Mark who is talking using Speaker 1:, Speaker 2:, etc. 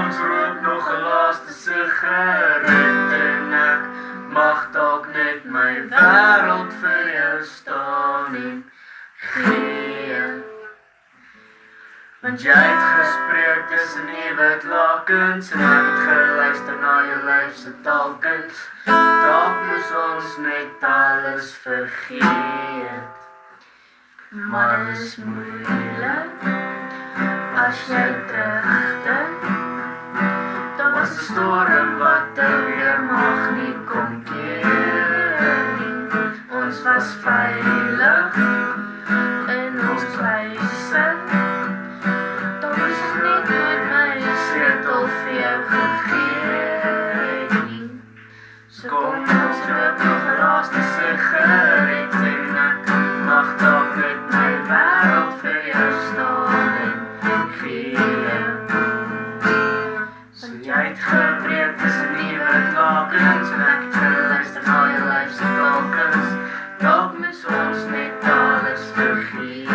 Speaker 1: Ons rook nog 'n laaste sigaret en ek mag dalk net my wêreld vir jou staan en gee. Want jy het gespreek tussen ewig lakens en ek het geluister na jou lyf se talkens. Dalk moes ons net alles vergeet. Maar dit is moeilik as jy terugdink. Daar was 'n storm wat weer mag nie kom keer nie. Ons was veilig in ons huise. Daar was net nooit my sleutel vir jou gegee nie. So kom ons rook nog 'n laaste sigaret en ek mag dalk net my wêreld vir jou staan en gee. So jy het gebreek tussen ewig lakens en ek het geluister na jou lyf se talkens. Dalk mis ons net alles vergeet.